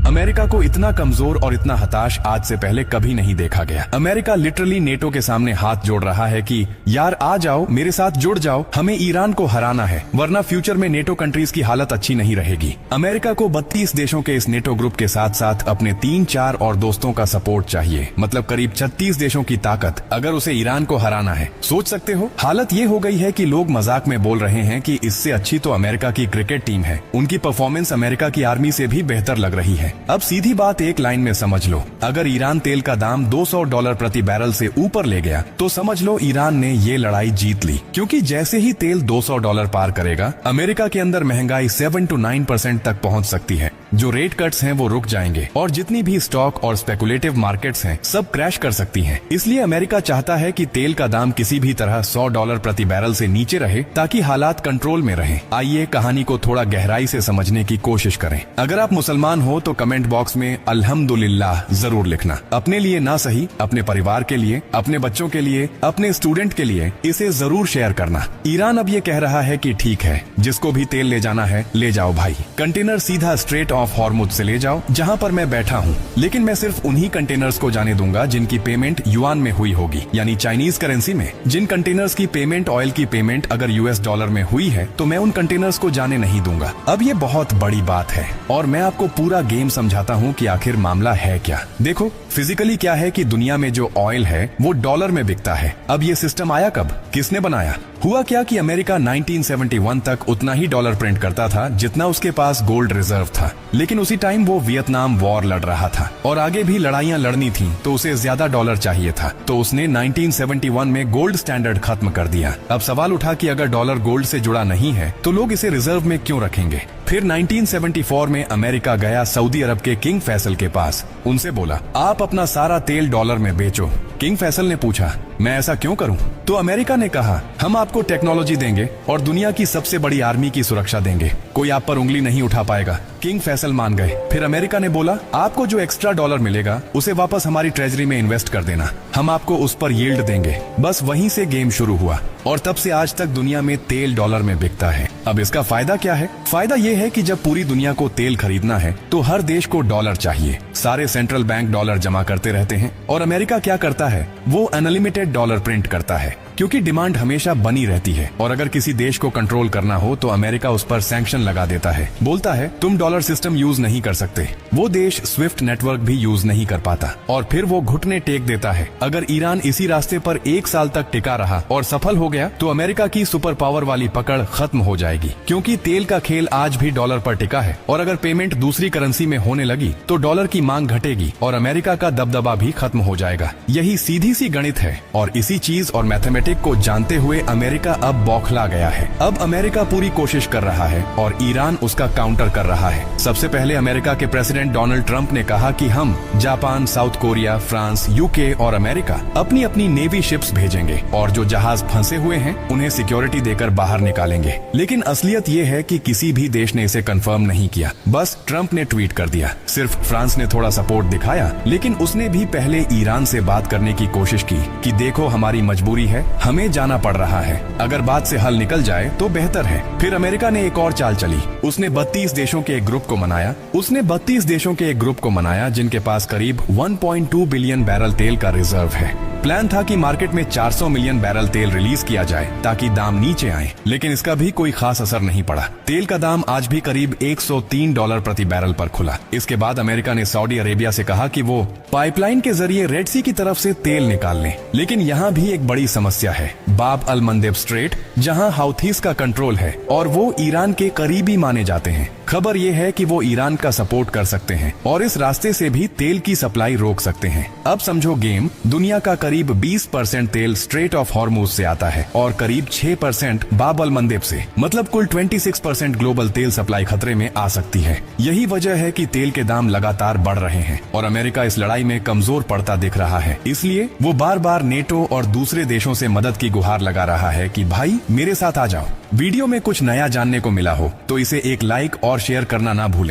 America को इतना कमजोर और इतना हताश आज से पहले कभी नहीं देखा गया। अमेरिका लिटरली नेटो के सामने हाथ जोड़ रहा है कि यार आ जाओ, मेरे साथ जुड़ जाओ, हमें ईरान को हराना है, वरना फ्यूचर में नेटो कंट्रीज की हालत अच्छी नहीं रहेगी। अमेरिका को 32 देशों के इस नेटो ग्रुप के साथ साथ अपने 3-4 और दोस्तों का सपोर्ट चाहिए, मतलब करीब 36 देशों की ताकत, अगर उसे ईरान को हराना है। सोच सकते हो, हालत ये हो गई है कि लोग मजाक में बोल रहे हैं कि इससे अच्छी तो अमेरिका की क्रिकेट टीम है, उनकी परफॉर्मेंस अमेरिका की आर्मी से भी बेहतर लग रही है। अब सीधी बात एक लाइन में समझ लो, अगर ईरान तेल का दाम $200 प्रति बैरल से ऊपर ले गया तो समझ लो ईरान ने ये लड़ाई जीत ली, क्योंकि जैसे ही तेल $200 पार करेगा, अमेरिका के अंदर महंगाई 7 to 9% तक पहुंच सकती है। जो रेट कट्स हैं वो रुक जाएंगे और जितनी भी स्टॉक और स्पेकुलेटिव मार्केट्स हैं सब क्रैश कर सकती हैं। इसलिए अमेरिका चाहता है कि तेल का दाम किसी भी तरह $100 प्रति बैरल से नीचे रहे, ताकि हालात कंट्रोल में रहें। आइए कहानी को थोड़ा गहराई से समझने की कोशिश करें। अगर आप मुसलमान हो तो कमेंट बॉक्स में अल्हम्दुलिल्लाह जरूर लिखना। अपने लिए ना सही, अपने परिवार के लिए, अपने बच्चों के लिए, अपने स्टूडेंट के लिए इसे जरूर शेयर करना। ईरान अब ये कह रहा है कि ठीक है, जिसको भी तेल ले जाना है ले जाओ भाई, कंटेनर सीधा स्ट्रेट ऑफ हॉर्मुज से ले जाओ जहां पर मैं बैठा हूं। लेकिन मैं सिर्फ उन्हीं कंटेनर्स को जाने दूंगा जिनकी पेमेंट युआन में हुई होगी, यानी चाइनीज करेंसी में। जिन कंटेनर्स की पेमेंट, ऑयल की पेमेंट अगर US डॉलर में हुई है तो मैं उन कंटेनर्स को जाने नहीं दूंगा। अब ये बहुत बड़ी बात है और मैं आपको पूरा गेम समझाता हूँ कि आखिर मामला है क्या। देखो, फिजिकली क्या है कि दुनिया में जो ऑयल है वो डॉलर में बिकता है। अब ये सिस्टम आया कब, किसने बनाया? हुआ क्या कि अमेरिका 1971 तक उतना ही डॉलर प्रिंट करता था जितना उसके पास गोल्ड रिजर्व था, लेकिन उसी टाइम वो वियतनाम वॉर लड़ रहा था और आगे भी लड़ाइयां लड़नी थी, तो उसे ज्यादा डॉलर चाहिए था। तो उसने 1971 में गोल्ड स्टैंडर्ड खत्म कर दिया। अब सवाल उठा कि अगर डॉलर गोल्ड से जुड़ा नहीं है तो लोग इसे रिजर्व में क्यों रखेंगे? फिर 1974 में अमेरिका गया सऊदी अरब के किंग फैसल के पास, उनसे बोला आप अपना सारा तेल डॉलर में बेचो। किंग फैसल ने पूछा मैं ऐसा क्यों करूं? तो अमेरिका ने कहा हम आपको टेक्नोलॉजी देंगे और दुनिया की सबसे बड़ी आर्मी की सुरक्षा देंगे, कोई आप पर उंगली नहीं उठा पाएगा। किंग फैसल मान गए। फिर अमेरिका ने बोला आपको जो एक्स्ट्रा डॉलर मिलेगा उसे वापस हमारी ट्रेजरी में इन्वेस्ट कर देना, हम आपको उस पर यील्ड देंगे। बस वहीं से गेम शुरू हुआ और तब से आज तक दुनिया में तेल डॉलर में बिकता है। अब इसका फायदा क्या है? फायदा ये है कि जब पूरी दुनिया को तेल खरीदना है तो हर देश को डॉलर चाहिए। सारे सेंट्रल बैंक डॉलर जमा करते रहते हैं और अमेरिका क्या करता है, वो अनलिमिटेड डॉलर प्रिंट करता है, क्योंकि डिमांड हमेशा बनी रहती है। और अगर किसी देश को कंट्रोल करना हो तो अमेरिका उस पर सैंक्शन लगा देता है, बोलता है तुम डॉलर सिस्टम यूज नहीं कर सकते। वो देश स्विफ्ट नेटवर्क भी यूज नहीं कर पाता और फिर वो घुटने टेक देता है। अगर ईरान इसी रास्ते पर 1 साल तक टिका रहा और सफल हो गया तो अमेरिका की सुपर पावर वाली पकड़ खत्म हो जाएगी, क्योंकि तेल का खेल आज भी डॉलर पर टिका है और अगर पेमेंट दूसरी करेंसी में होने लगी तो डॉलर की मांग घटेगी और अमेरिका का दबदबा भी खत्म हो जाएगा। यही सीधी सी गणित है और इसी चीज और मैथमेटिक्स को जानते हुए अमेरिका अब बौखला गया है। अब अमेरिका पूरी कोशिश कर रहा है और ईरान उसका काउंटर कर रहा है। सबसे पहले अमेरिका के प्रेसिडेंट डोनाल्ड ट्रंप ने कहा कि हम Japan, south Korea, France, UK और अमेरिका अपनी अपनी नेवी शिप्स भेजेंगे और जो जहाज फंसे हुए हैं उन्हें सिक्योरिटी देकर बाहर निकालेंगे। लेकिन असलियत ये है कि किसी भी देश ने इसे कंफर्म नहीं किया, बस ट्रंप ने ट्वीट कर दिया। सिर्फ फ्रांस ने थोड़ा सपोर्ट दिखाया, लेकिन उसने भी पहले ईरान से बात करने की कोशिश की कि देखो हमारी मजबूरी है, हमें जाना पड़ रहा है, अगर बात से हल निकल जाए तो बेहतर है। फिर अमेरिका ने एक और चाल चली, उसने 32 देशों के एक ग्रुप को मनाया जिनके पास करीब 1.2 बिलियन बैरल तेल का रिजर्व है। प्लान था कि मार्केट में 400 मिलियन बैरल तेल रिलीज किया जाए ताकि दाम नीचे आए, लेकिन इसका भी कोई खास असर नहीं पड़ा। तेल का दाम आज भी करीब $103 प्रति बैरल पर खुला। इसके बाद अमेरिका ने सऊदी अरेबिया से कहा कि वो पाइपलाइन के जरिए रेड सी की तरफ से तेल निकाल लें, लेकिन यहाँ भी एक बड़ी समस्या है, बाब अल मंदेब स्ट्रेट, जहाँ हाउथीज का कंट्रोल है और वो ईरान के करीबी माने जाते हैं। खबर ये है कि वो ईरान का सपोर्ट कर सकते हैं और इस रास्ते से भी तेल की सप्लाई रोक सकते हैं। अब समझो गेम, दुनिया का करीब 20% तेल स्ट्रेट ऑफ हॉर्मुज से आता है और करीब 6% बाब अल मंदेब से, मतलब कुल 26% ग्लोबल तेल सप्लाई खतरे में आ सकती है। यही वजह है कि तेल के दाम लगातार बढ़ रहे हैं और अमेरिका इस लड़ाई में कमजोर पड़ता दिख रहा है। इसलिए वो बार बार नेटो और दूसरे देशों से मदद की गुहार लगा रहा है कि भाई मेरे साथ आ जाओ। वीडियो में कुछ नया जानने को मिला हो तो इसे एक लाइक और शेयर करना ना भूलें।